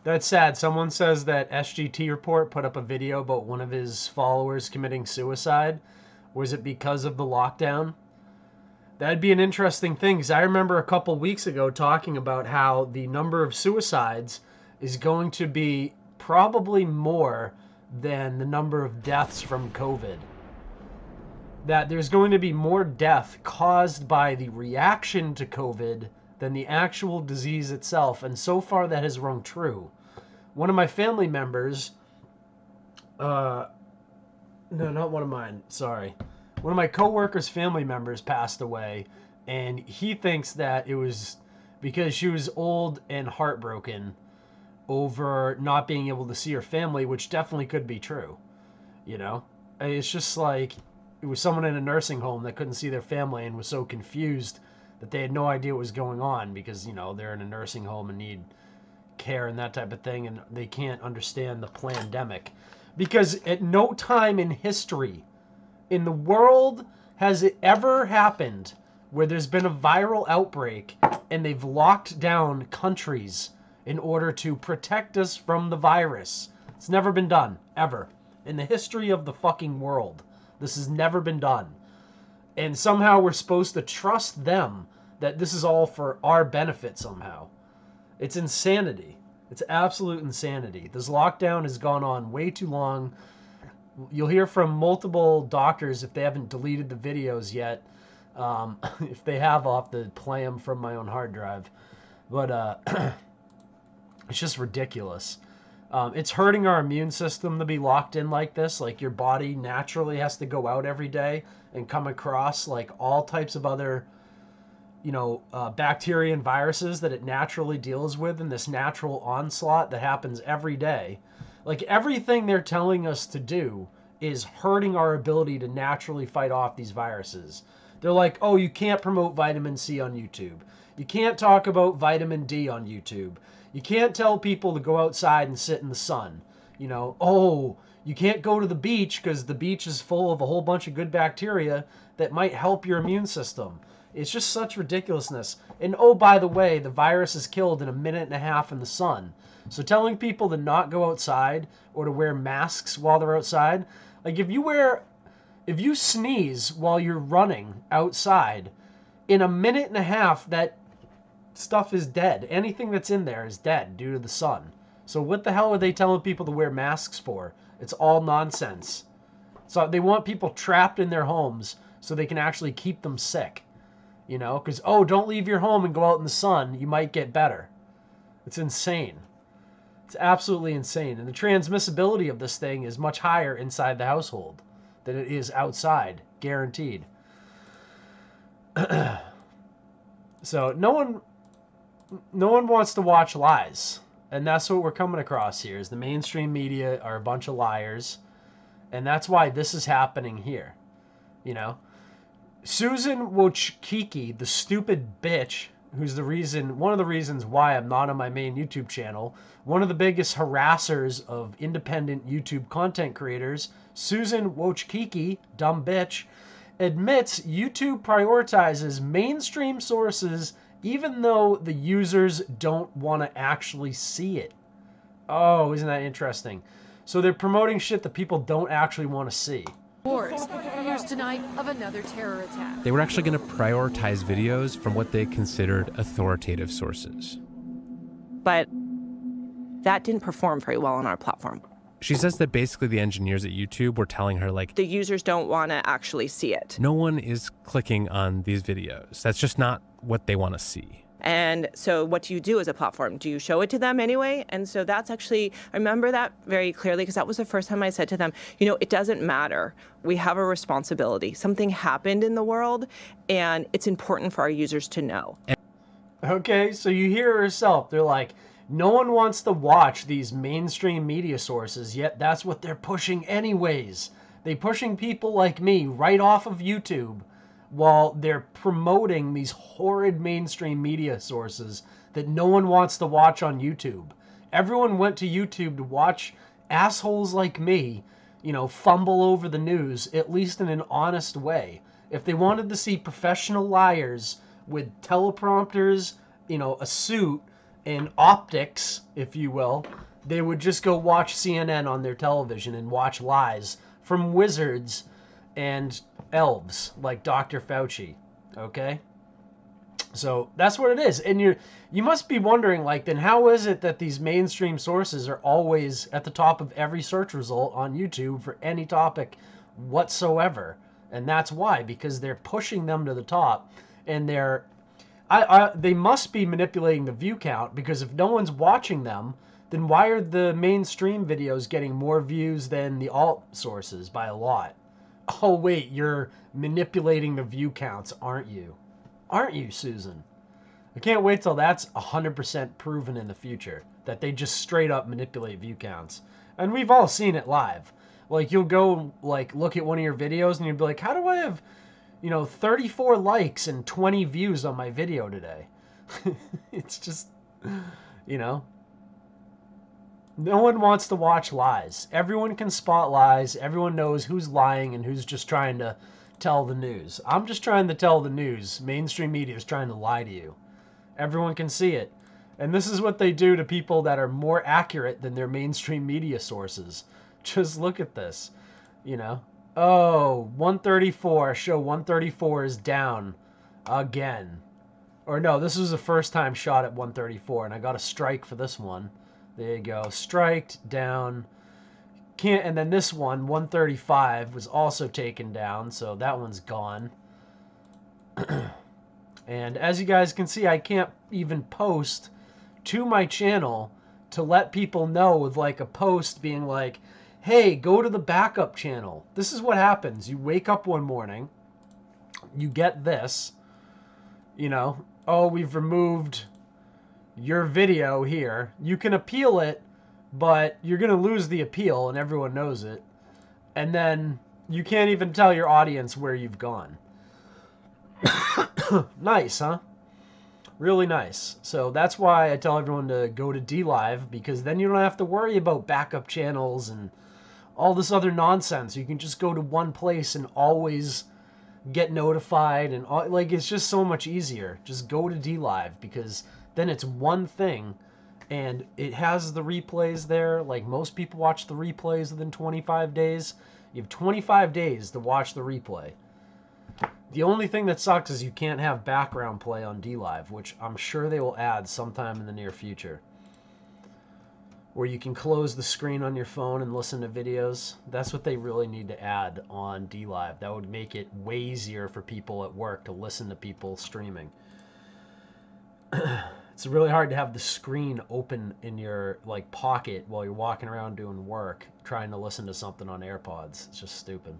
That's sad. Someone says that SGT report put up a video about one of his followers committing suicide. Was it because of the lockdown? That'd be an interesting thing, because I remember a couple weeks ago talking about how the number of suicides is going to be probably more than the number of deaths from COVID. That there's going to be more death caused by the reaction to COVID than the actual disease itself, and so far that has rung true. One of my family members, no, not one of mine, sorry. One of my coworkers' family members passed away, and he thinks that it was because she was old and heartbroken over not being able to see her family, which definitely could be true, you know? It's just like, it was someone in a nursing home that couldn't see their family and was so confused that they had no idea what was going on because, you know, they're in a nursing home and need care and that type of thing, and they can't understand the pandemic. Because at no time in history in the world has it ever happened where there's been a viral outbreak and they've locked down countries in order to protect us from the virus. It's never been done, ever. In the history of the fucking world, this has never been done. And somehow we're supposed to trust them that this is all for our benefit somehow. It's insanity. It's absolute insanity. This lockdown has gone on way too long. You'll hear from multiple doctors if they haven't deleted the videos yet. If they have, I'll have to play them from my own hard drive. But it's just ridiculous. It's hurting our immune system to be locked in like this. Like, your body naturally has to go out every day and come across like all types of other, you know, bacteria and viruses that it naturally deals with in this natural onslaught that happens every day. Like, everything they're telling us to do is hurting our ability to naturally fight off these viruses. They're like, oh, you can't promote vitamin C on YouTube. You can't talk about vitamin D on YouTube. You can't tell people to go outside and sit in the sun. You know, oh, you can't go to the beach because the beach is full of a whole bunch of good bacteria that might help your immune system. It's just such ridiculousness. And oh, by the way, the virus is killed in a minute and a half in the sun. So telling people to not go outside or to wear masks while they're outside, like if you sneeze while you're running outside, in a minute and a half, that stuff is dead. Anything that's in there is dead due to the sun. So what the hell are they telling people to wear masks for? It's all nonsense. So they want people trapped in their homes so they can actually keep them sick. You know, because, oh, don't leave your home and go out in the sun. You might get better. It's insane. It's absolutely insane. And the transmissibility of this thing is much higher inside the household than it is outside. Guaranteed. So no one wants to watch lies. And that's what we're coming across here, is the mainstream media are a bunch of liars. And that's why this is happening here. You know? Susan Wojcicki, the stupid bitch, who's one of the reasons why I'm not on my main YouTube channel, one of the biggest harassers of independent YouTube content creators, Susan Wojcicki, dumb bitch, admits YouTube prioritizes mainstream sources even though the users don't want to actually see it. Oh, isn't that interesting? So they're promoting shit that people don't actually want to see. News tonight of another terror attack. They were actually going to prioritize videos from what they considered authoritative sources. But that didn't perform very well on our platform. She says that basically the engineers at YouTube were telling her, like, the users don't want to actually see it. No one is clicking on these videos. That's just not what they want to see. And so what do you do as a platform? Do you show it to them anyway? And so that's actually, I remember that very clearly because that was the first time I said to them, you know, it doesn't matter. We have a responsibility. Something happened in the world and it's important for our users to know. Okay, so you hear herself. They're like, no one wants to watch these mainstream media sources, yet that's what they're pushing anyways. They're pushing people like me right off of YouTube while they're promoting these horrid mainstream media sources that no one wants to watch on YouTube. Everyone went to YouTube to watch assholes like me, you know, fumble over the news, at least in an honest way. If they wanted to see professional liars with teleprompters, you know, a suit, and optics, if you will, they would just go watch CNN on their television and watch lies from wizards and elves like Dr. Fauci. Okay? So that's what it is. And you must be wondering, like, then how is it that these mainstream sources are always at the top of every search result on YouTube for any topic whatsoever? And that's why, because they're pushing them to the top, and they must be manipulating the view count, because if no one's watching them, then why are the mainstream videos getting more views than the alt sources by a lot? Oh wait, you're manipulating the view counts, aren't you? Aren't you, Susan? I can't wait till that's 100% proven in the future, that they just straight up manipulate view counts. And we've all seen it live. Like, you'll go, like, look at one of your videos and you'll be like, how do I have, 34 likes and 20 views on my video today? It's just, no one wants to watch lies. Everyone can spot lies. Everyone knows who's lying and who's just trying to tell the news. I'm just trying to tell the news. Mainstream media is trying to lie to you. Everyone can see it. And this is what they do to people that are more accurate than their mainstream media sources. Just look at this. Oh, 134. Show 134 is down again. Or no, this was the first time shot at 134, and I got a strike for this one. There you go. Striked, down. And then this one, 135, was also taken down, so that one's gone. And as you guys can see, I can't even post to my channel to let people know with like a post being like, hey, go to the backup channel. This is what happens. You wake up one morning, you get this, oh, we've removed your video here. You can appeal it, but you're going to lose the appeal and everyone knows it. And then you can't even tell your audience where you've gone. Nice, huh? Really nice. So that's why I tell everyone to go to DLive, because then you don't have to worry about backup channels and all this other nonsense. You can just go to one place and always get notified, and like, it's just so much easier. Just go to DLive, because then it's one thing and it has the replays there. Like, most people watch the replays within 25 days. You have 25 days to watch the replay. The only thing that sucks is you can't have background play on DLive, which I'm sure they will add sometime in the near future, where you can close the screen on your phone and listen to videos. That's what they really need to add on DLive. That would make it way easier for people at work to listen to people streaming. It's really hard to have the screen open in your pocket while you're walking around doing work, trying to listen to something on AirPods. It's just stupid.